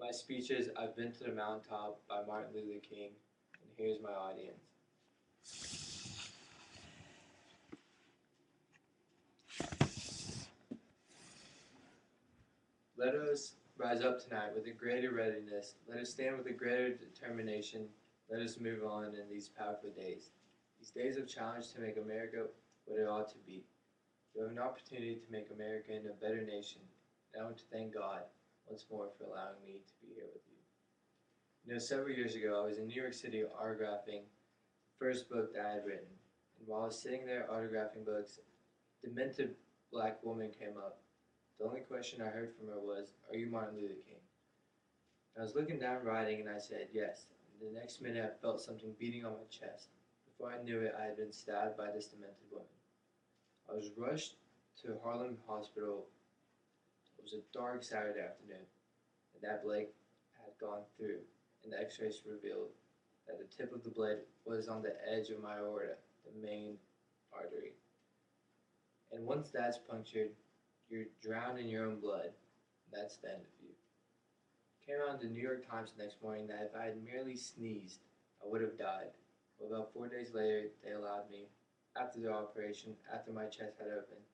My speech is I've Been to the Mountaintop by Martin Luther King, and here's my audience. Let us rise up tonight with a greater readiness. Let us stand with a greater determination. Let us move on in these powerful days. These days of challenge to make America what it ought to be. We have an opportunity to make America into a better nation, and I want to thank God once more for allowing me to be here with you. Several years ago, I was in New York City autographing the first book that I had written. And while I was sitting there autographing books, a demented black woman came up. The only question I heard from her was, "Are you Martin Luther King?" I was looking down writing and I said, "Yes." And the next minute, I felt something beating on my chest. Before I knew it, I had been stabbed by this demented woman. I was rushed to Harlem Hospital. It was a dark Saturday afternoon, and that blade had gone through, and the x-rays revealed that the tip of the blade was on the edge of my aorta, the main artery. And once that's punctured, you're drowned in your own blood, and that's the end of you. It came out in the New York Times the next morning that if I had merely sneezed, I would have died. But about 4 days later, they allowed me, after the operation, after my chest had opened,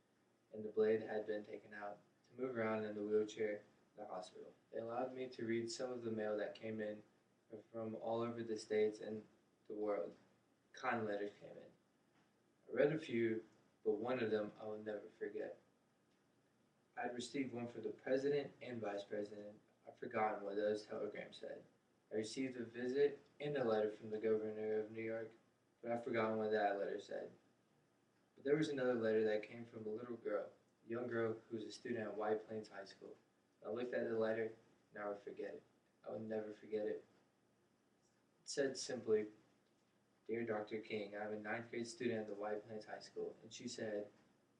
and the blade had been taken out, to move around in the wheelchair in the hospital. They allowed me to read some of the mail that came in from all over the states and the world. Kind letters came in. I read a few, but one of them I will never forget. I had received one for the president and vice president. I've forgotten what those telegrams said. I received a visit and a letter from the governor of New York, but I've forgotten what that letter said. But there was another letter that came from a little girl, a young girl who was a student at White Plains High School. I looked at the letter, and I would forget it. I would never forget it. It said simply, "Dear Dr. King, I'm a ninth grade student at the White Plains High School." And she said,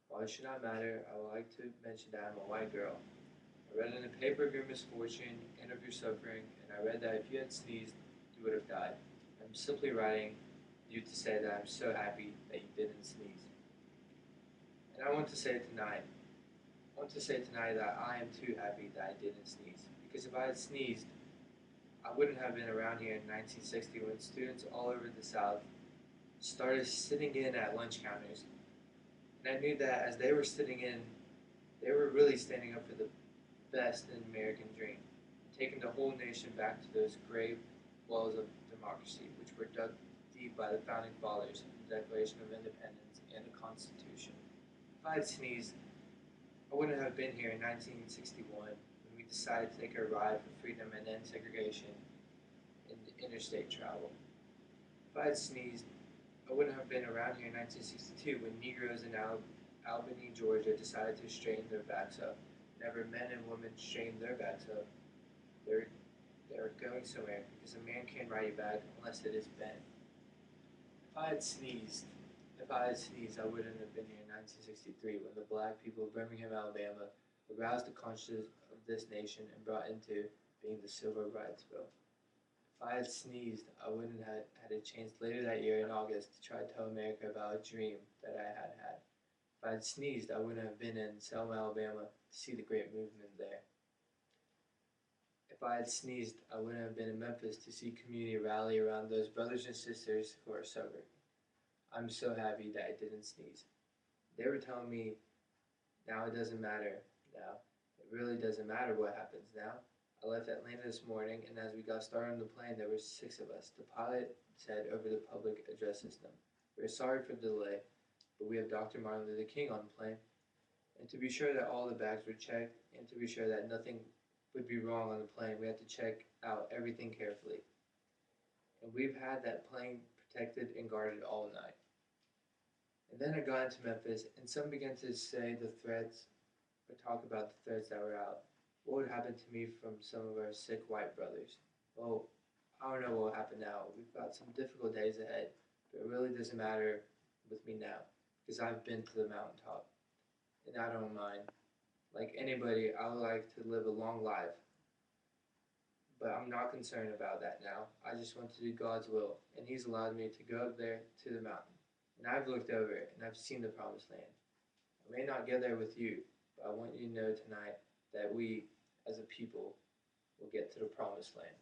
"While it should not matter, I would like to mention that I'm a white girl. I read in the paper of your misfortune and of your suffering, and I read that if you had sneezed, you would have died. I'm simply writing you to say that I'm so happy that you didn't sneeze." And I want to say tonight, that I am too happy that I didn't sneeze. Because if I had sneezed, I wouldn't have been around here in 1960 when students all over the South started sitting in at lunch counters. And I knew that as they were sitting in, they were really standing up for the best in the American dream, taking the whole nation back to those grave wells of democracy, which were dug deep by the founding fathers in the Declaration of Independence and the Constitution. If I had sneezed, I wouldn't have been here in 1961 when we decided to take a ride for freedom and end segregation in interstate travel. If I had sneezed, I wouldn't have been around here in 1962 when Negroes in Albany, Georgia decided to straighten their backs up. Whenever men and women straighten their backs up, they're, they're going somewhere because a man can't ride a back unless it is bent. If I had sneezed, I wouldn't have been here in 1963 when the black people of Birmingham, Alabama aroused the conscience of this nation and brought into being the Civil Rights Bill. If I had sneezed, I wouldn't have had a chance later that year in August to try to tell America about a dream that I had had. If I had sneezed, I wouldn't have been in Selma, Alabama to see the great movement there. If I had sneezed, I wouldn't have been in Memphis to see community rally around those brothers and sisters who are sober. I'm so happy that I didn't sneeze. They were telling me, now it doesn't matter now. It really doesn't matter what happens now. I left Atlanta this morning, and as we got started on the plane, there were 6 of us. The pilot said over the public address system, "We are sorry for the delay, but we have Dr. Martin Luther King on the plane." And to be sure that all the bags were checked, and to be sure that nothing would be wrong on the plane, we had to check out everything carefully. And we've had that plane protected and guarded all night. And then I got into Memphis, and some began to say the threats, or talk about the threats that were out. What would happen to me from some of our sick white brothers? Well, I don't know what will happen now. We've got some difficult days ahead, but it really doesn't matter with me now, because I've been to the mountaintop, and I don't mind. Like anybody, I would like to live a long life, but I'm not concerned about that now. I just want to do God's will, and He's allowed me to go up there to the mountain. And I've looked over it, and I've seen the promised land. I may not get there with you, but I want you to know tonight that we, as a people, we'll get to the promised land.